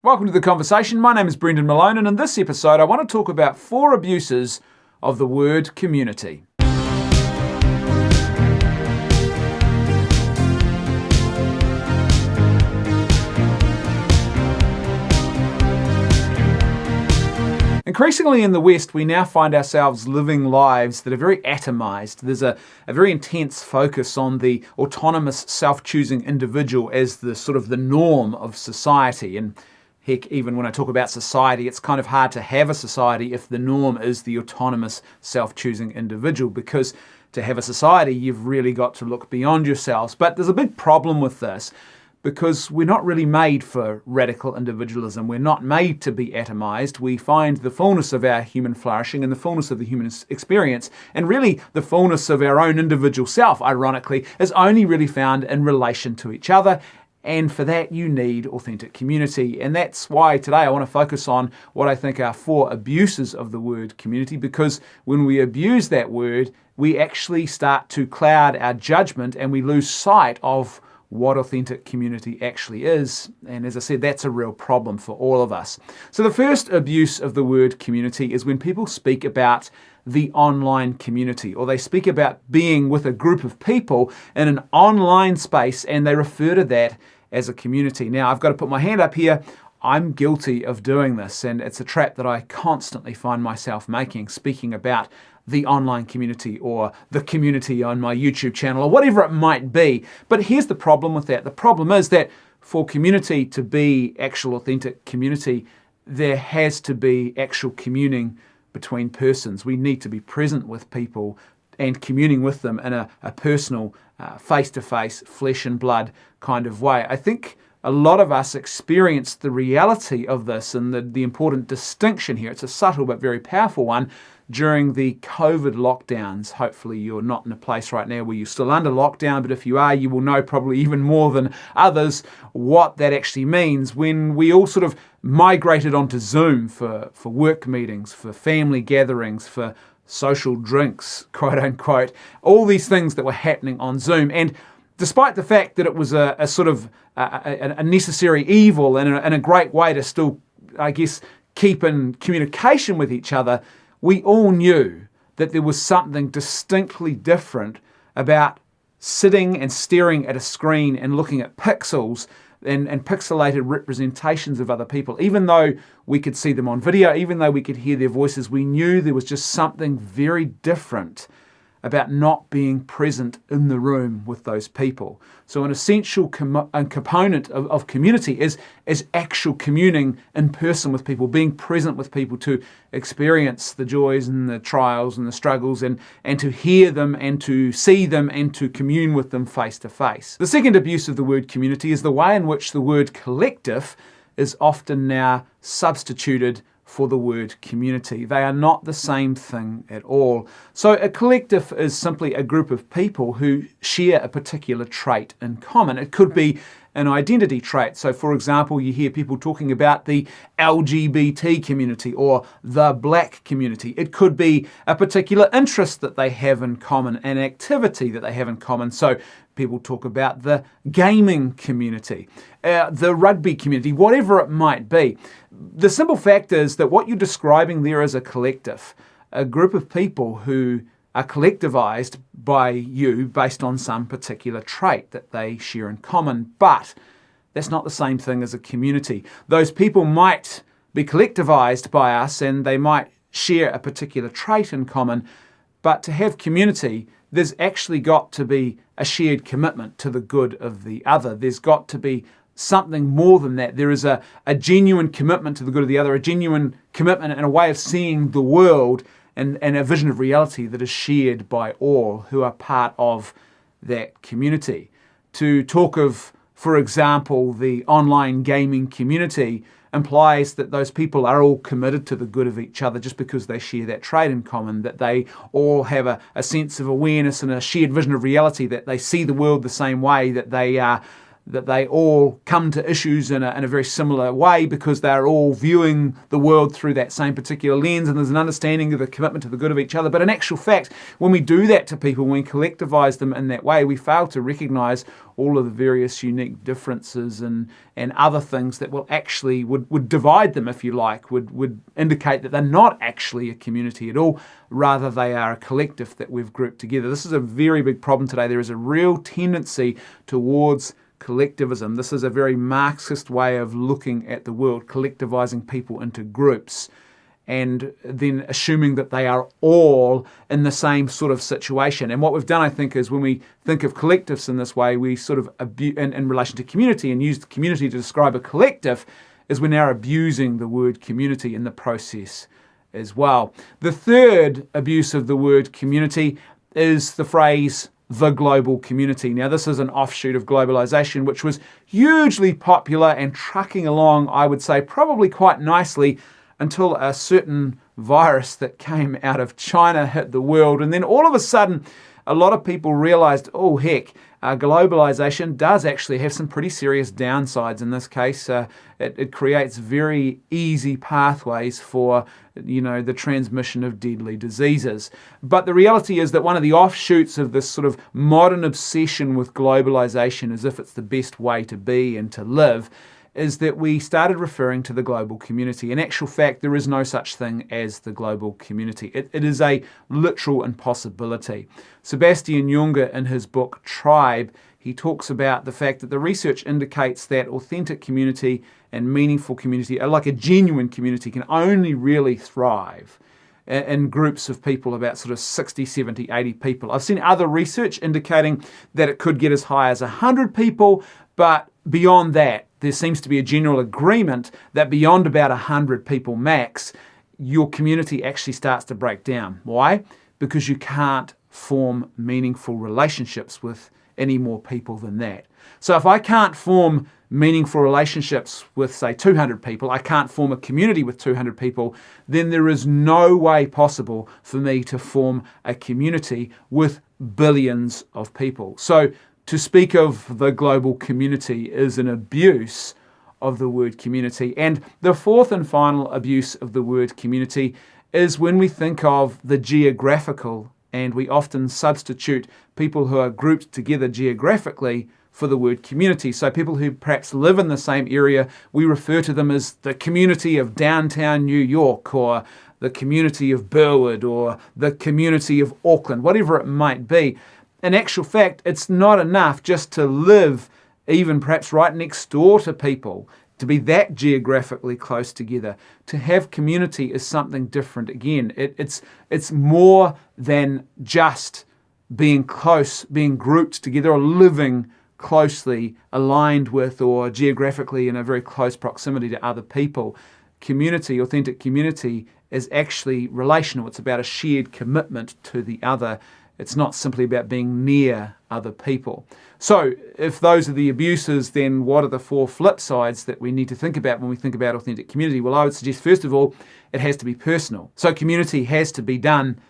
Welcome to The Conversation. My name is Brendan Malone, and in this episode I want to talk about 4 abuses of the word community. Increasingly in the West, we now find ourselves living lives that are very atomized. There's a very intense focus on the autonomous, self-choosing individual as the sort of the norm of society. And heck, even when I talk about society, it's kind of hard to have a society if the norm is the autonomous, self-choosing individual, because to have a society, you've really got to look beyond yourselves. But there's a big problem with this, because we're not really made for radical individualism. We're not made to be atomized. We find the fullness of our human flourishing and the fullness of the human experience, and really the fullness of our own individual self, ironically, is only really found in relation to each other. And for that, you need authentic community. And that's why today I want to focus on what I think are 4 abuses of the word community, because when we abuse that word, we actually start to cloud our judgment and we lose sight of what authentic community actually is. And as I said, that's a real problem for all of us. So the first abuse of the word community is when people speak about the online community, or they speak about being with a group of people in an online space and they refer to that as a community. Now, I've got to put my hand up here. I'm guilty of doing this, and it's a trap that I constantly find myself making, speaking about the online community or the community on my YouTube channel or whatever it might be. But here's the problem with that. The problem is that for community to be actual authentic community, there has to be actual communing between persons. We need to be present with people and communing with them in a personal, face-to-face, flesh and blood kind of way. I think a lot of us experience the reality of this and the important distinction here. It's a subtle but very powerful one. During the COVID lockdowns, hopefully you're not in a place right now where you're still under lockdown, but if you are, you will know probably even more than others what that actually means. When we all sort of migrated onto Zoom for work meetings, for family gatherings, for social drinks, quote unquote, all these things that were happening on Zoom. And despite the fact that it was a sort of a necessary evil and a great way to still, I guess, keep in communication with each other, we all knew that there was something distinctly different about sitting and staring at a screen and looking at pixels and pixelated representations of other people. Even though we could see them on video, even though we could hear their voices, we knew there was just something very different about not being present in the room with those people. So an essential component of community is actual communing in person with people, being present with people to experience the joys and the trials and the struggles and to hear them and to see them and to commune with them face to face. The second abuse of the word community is the way in which the word collective is often now substituted for the word community. They are not the same thing at all. So a collective is simply a group of people who share a particular trait in common. It could be an identity trait. So for example, you hear people talking about the LGBT community or the black community. It could be a particular interest that they have in common, an activity that they have in common. So people talk about the gaming community, the rugby community, whatever it might be. The simple fact is that what you're describing there is a collective, a group of people who are collectivized by you based on some particular trait that they share in common. But that's not the same thing as a community. Those people might be collectivized by us and they might share a particular trait in common, but to have community, there's actually got to be a shared commitment to the good of the other. There's got to be something more than that. There is a genuine commitment to the good of the other, a genuine commitment and a way of seeing the world and a vision of reality that is shared by all who are part of that community. To talk of, for example, the online gaming community implies that those people are all committed to the good of each other just because they share that trait in common, that they all have a sense of awareness and a shared vision of reality, that they see the world the same way, that they that they all come to issues in a very similar way because they're all viewing the world through that same particular lens, and there's an understanding of the commitment to the good of each other. But in actual fact, when we do that to people, when we collectivize them in that way, we fail to recognize all of the various unique differences and other things that will actually would divide them, if you like, would indicate that they're not actually a community at all, rather they are a collective that we've grouped together. This is a very big problem today. There is a real tendency towards collectivism. This is a very Marxist way of looking at the world, collectivizing people into groups and then assuming that they are all in the same sort of situation. And what we've done, I think, is when we think of collectives in this way, we sort of in relation to community and use the community to describe a collective, is we're now abusing the word community in the process as well. The third abuse of the word community is the phrase the global community. Now, this is an offshoot of globalization, which was hugely popular and trucking along, I would say, probably quite nicely until a certain virus that came out of China hit the world. And then all of a sudden, a lot of people realized, oh, heck, globalization does actually have some pretty serious downsides. In this case, it creates very easy pathways for the transmission of deadly diseases. But the reality is that one of the offshoots of this sort of modern obsession with globalization, as if it's the best way to be and to live, is that we started referring to the global community. In actual fact, there is no such thing as the global community. It is a literal impossibility. Sebastian Junger, in his book Tribe, he talks about the fact that the research indicates that authentic community and meaningful community, like a genuine community, can only really thrive in groups of people, about sort of 60, 70, 80 people. I've seen other research indicating that it could get as high as 100 people, but beyond that, there seems to be a general agreement that beyond about 100 people max, your community actually starts to break down. Why? Because you can't form meaningful relationships with any more people than that. So if I can't form meaningful relationships with, say, 200 people, I can't form a community with 200 people, then there is no way possible for me to form a community with billions of people. So to speak of the global community is an abuse of the word community. And the fourth and final abuse of the word community is when we think of the geographical, and we often substitute people who are grouped together geographically for the word community. So people who perhaps live in the same area, we refer to them as the community of downtown New York, or the community of Burwood, or the community of Auckland, whatever it might be. In actual fact, it's not enough just to live even perhaps right next door to people, to be that geographically close together. To have community is something different. Again, it's more than just being close, being grouped together, or living closely aligned with or geographically in a very close proximity to other people. Community, authentic community, is actually relational. It's about a shared commitment to the other. It's not simply about being near other people. So if those are the abuses, then what are the four flip sides that we need to think about when we think about authentic community? Well, I would suggest, first of all, it has to be personal. So community has to be done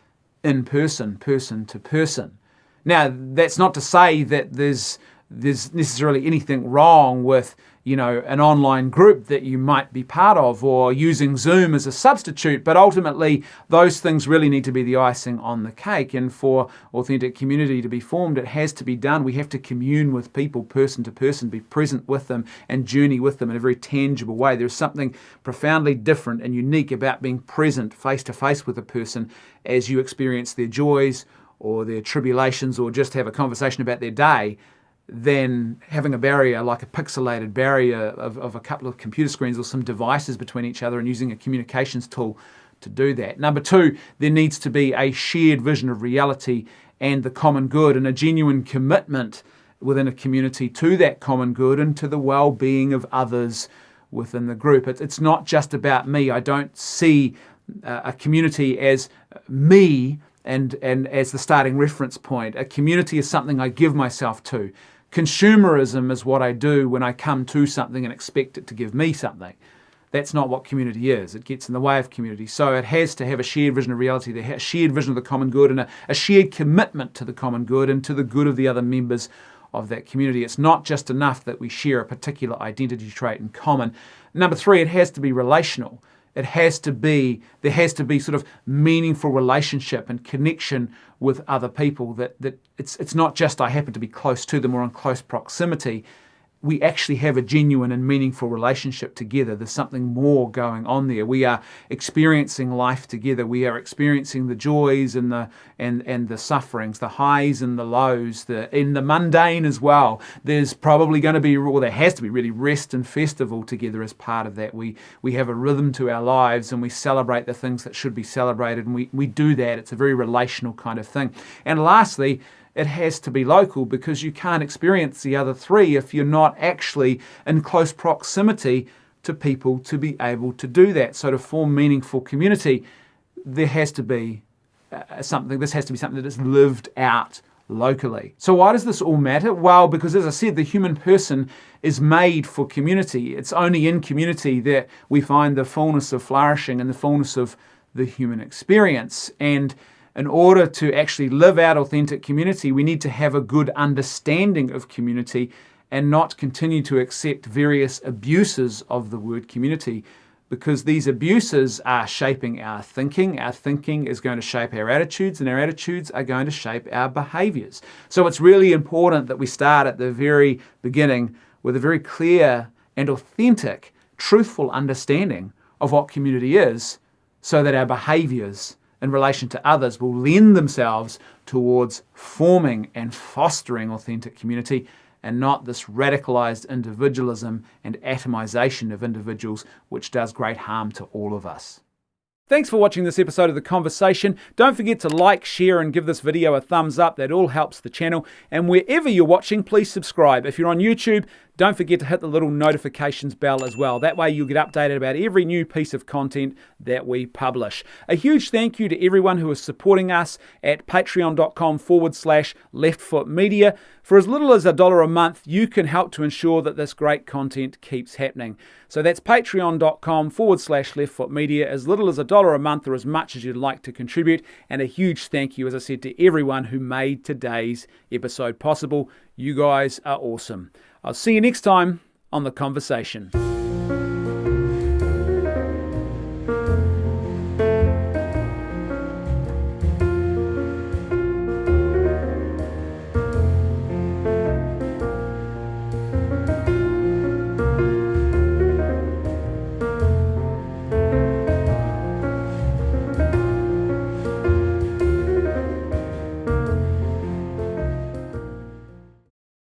in person, person to person. Now, that's not to say that there's necessarily anything wrong with, an online group that you might be part of, or using Zoom as a substitute, but ultimately those things really need to be the icing on the cake. And for authentic community to be formed, it has to be done. We have to commune with people person to person, be present with them and journey with them in a very tangible way. There's something profoundly different and unique about being present face to face with a person as you experience their joys or their tribulations, or just have a conversation about their day, than having a barrier, like a pixelated barrier of a couple of computer screens or some devices between each other, and using a communications tool to do that. Number two, there needs to be a shared vision of reality and the common good, and a genuine commitment within a community to that common good and to the well-being of others within the group. It's not just about me. I don't see a community as me and as the starting reference point. A community is something I give myself to. Consumerism is what I do when I come to something and expect it to give me something. That's not what community is. It gets in the way of community. So it has to have a shared vision of reality, a shared vision of the common good, and a shared commitment to the common good and to the good of the other members of that community. It's not just enough that we share a particular identity trait in common. Number 3, it has to be relational. There has to be sort of meaningful relationship and connection with other people, that it's not just I happen to be close to them or in close proximity. We actually have a genuine and meaningful relationship together. There's something more going on there. We are experiencing life together. We are experiencing the joys and the sufferings, the highs and the lows, in the mundane as well. There's probably going to be, or there has to be really, rest and festival together as part of that. We have a rhythm to our lives, and we celebrate the things that should be celebrated, and we do that. It's a very relational kind of thing. And lastly, it has to be local, because you can't experience the other 3 if you're not actually in close proximity to people to be able to do that. So to form meaningful community, there has to be something that is lived out locally. So why does this all matter? Well, because as I said, the human person is made for community. It's only in community that we find the fullness of flourishing and the fullness of the human experience. And in order to actually live out authentic community, we need to have a good understanding of community and not continue to accept various abuses of the word community, because these abuses are shaping our thinking. Our thinking is going to shape our attitudes, and our attitudes are going to shape our behaviors. So it's really important that we start at the very beginning with a very clear and authentic, truthful understanding of what community is, so that our behaviors in relation to others will lend themselves towards forming and fostering authentic community, and not this radicalized individualism and atomization of individuals, which does great harm to all of us. Thanks for watching this episode of The Conversation. Don't forget to like, share, and give this video a thumbs up. That all helps the channel. And wherever you're watching, please subscribe. If you're on YouTube, don't forget to hit the little notifications bell as well. That way you'll get updated about every new piece of content that we publish. A huge thank you to everyone who is supporting us at patreon.com/leftfootmedia. For as little as $1 a month, you can help to ensure that this great content keeps happening. So that's patreon.com/leftfootmedia. As little as $1 a month, or as much as you'd like to contribute. And a huge thank you, as I said, to everyone who made today's episode possible. You guys are awesome. I'll see you next time on The Conversation.